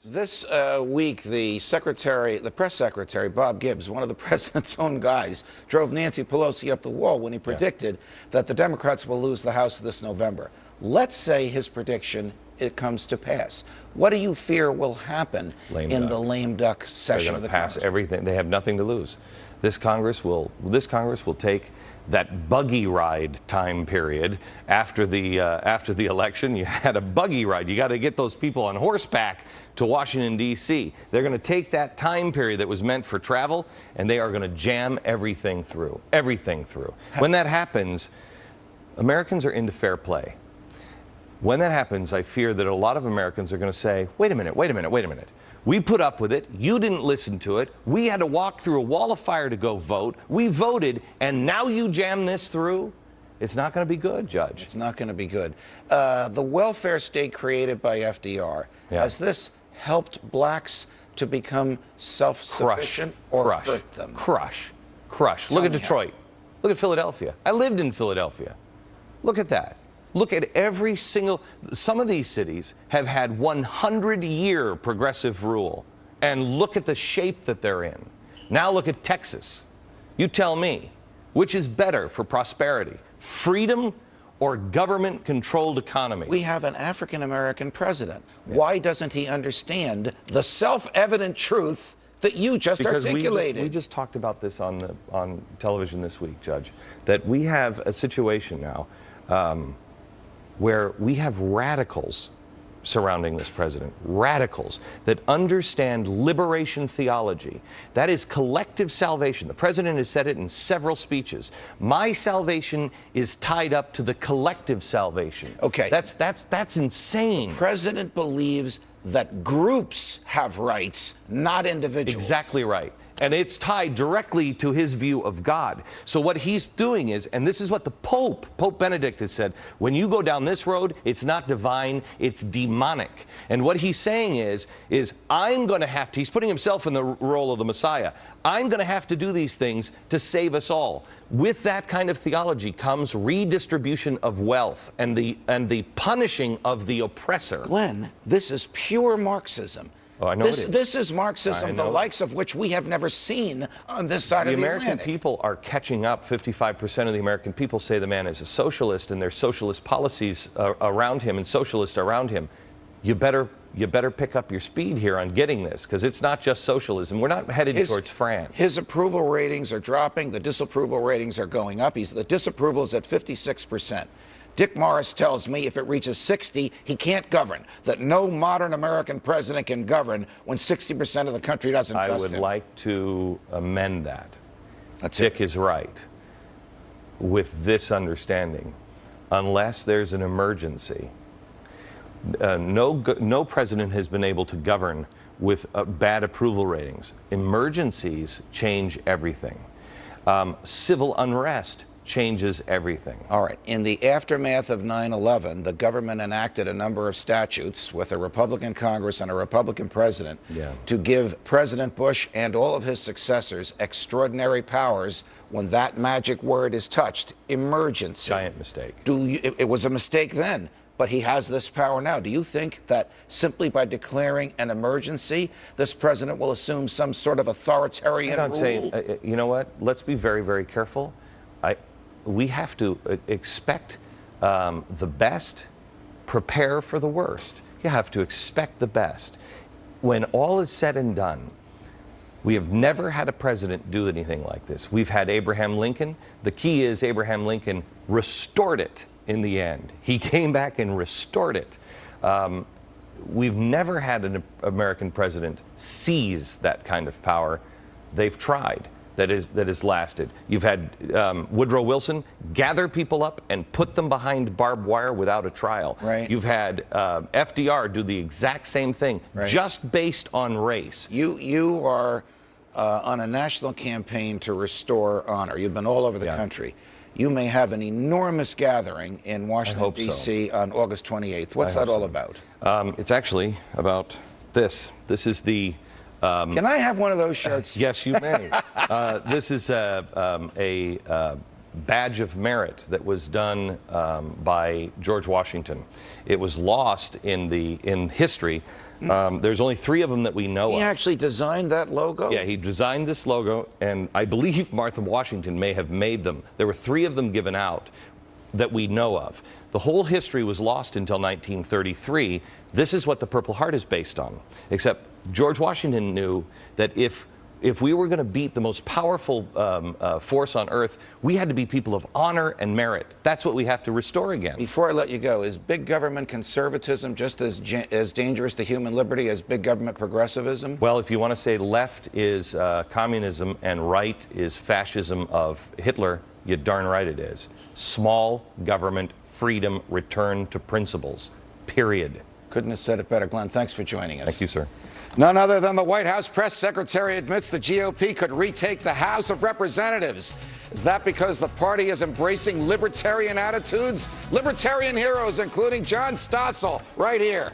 This week, the press secretary, Bob Gibbs, one of the president's own guys, drove Nancy Pelosi up the wall when he predicted that the Democrats will lose the House this November. Let's say his prediction, it comes to pass. What do you fear will happen in the lame duck session of the Congress? They're going to pass everything. They have nothing to lose. This Congress will take that buggy ride time period after the election. You had a buggy ride. You got to get those people on horseback to Washington, D.C. They're going to take that time period that was meant for travel, and they are going to jam everything through. When that happens, Americans are into fair play. When that happens, I fear that a lot of Americans are going to say, wait a minute. We put up with it. You didn't listen to it. We had to walk through a wall of fire to go vote. We voted, and now you jam this through? It's not going to be good, Judge. It's not going to be good. The welfare state created by FDR, has this helped blacks to become self-sufficient or hurt them? Crush. Look at Detroit. Look at Philadelphia. I lived in Philadelphia. Look at that. Look at every single, some of these cities have had 100-year progressive rule, and look at the shape that they're in. Now look at Texas. You tell me, which is better for prosperity, freedom or government-controlled economy? We have an African-American president. Yeah. Why doesn't he understand the self-evident truth that you just articulated? We just talked about this on television this week, Judge, that we have a situation now where we have radicals surrounding this president, radicals that understand liberation theology. That is collective salvation. The president has said it in several speeches. My salvation is tied up to the collective salvation. Okay. That's insane. The president believes that groups have rights, not individuals. Exactly right. And it's tied directly to his view of God. So what he's doing is, and this is what the Pope Benedict has said, when you go down this road, it's not divine, it's demonic. And what he's saying is I'm going to have to, he's putting himself in the role of the Messiah, I'm going to have to do these things to save us all. With that kind of theology comes redistribution of wealth and the punishing of the oppressor. Glenn, this is pure Marxism. Oh, I know this is Marxism, the likes of which we have never seen on this side of the Atlantic. The American people are catching up. 55% of the American people say the man is a socialist, and there's socialist policies around him and socialists around him. You better pick up your speed here on getting this, because it's not just socialism. We're not headed towards France. His approval ratings are dropping. The disapproval ratings are going up. The disapproval is at 56%. Dick Morris tells me if it reaches 60, he can't govern, that no modern American president can govern when 60% of the country doesn't trust him. I would like to amend that. Dick is right with this understanding. Unless there's an emergency, no president has been able to govern with bad approval ratings. Emergencies change everything. Civil unrest changes everything. All right. In the aftermath of 9/11, the government enacted a number of statutes with a Republican Congress and a Republican president to give President Bush and all of his successors extraordinary powers when that magic word is touched, emergency. Giant mistake. It was a mistake then, but he has this power now. Do you think that simply by declaring an emergency, this president will assume some sort of authoritarian rule? I'm not saying, you know what? Let's be very, very careful. We have to expect the best, prepare for the worst. You have to expect the best. When all is said and done, we have never had a president do anything like this. We've had Abraham Lincoln. The key is Abraham Lincoln restored it in the end. He came back and restored it. We've never had an American president seize that kind of power. They've tried. That has lasted. You've had Woodrow Wilson gather people up and put them behind barbed wire without a trial. Right. You've had FDR do the exact same thing, just based on race. You are on a national campaign to restore honor. You've been all over the country. You may have an enormous gathering in Washington, D.C. on August 28th. What's that all about? It's actually about this. This is the... Can I have one of those shirts? Yes, you may. This is badge of merit that was done by George Washington. It was lost in history. There's only 3 of them that we know of. He actually designed that logo? Yeah, he designed this logo, and I believe Martha Washington may have made them. There were 3 of them given out that we know of. The whole history was lost until 1933. This is what the Purple Heart is based on. Except George Washington knew that if we were going to beat the most powerful force on earth, we had to be people of honor and merit. That's what we have to restore again. Before I let you go, is big government conservatism just as dangerous to human liberty as big government progressivism? Well, if you want to say left is communism and right is fascism of Hitler, you're darn right it is. Small government, freedom, return to principles, period. Couldn't have said it better. Glenn, thanks for joining us. Thank you, sir. None other than the White House press secretary admits the GOP could retake the House of Representatives. Is that because the party is embracing libertarian attitudes? Libertarian heroes, including John Stossel, right here.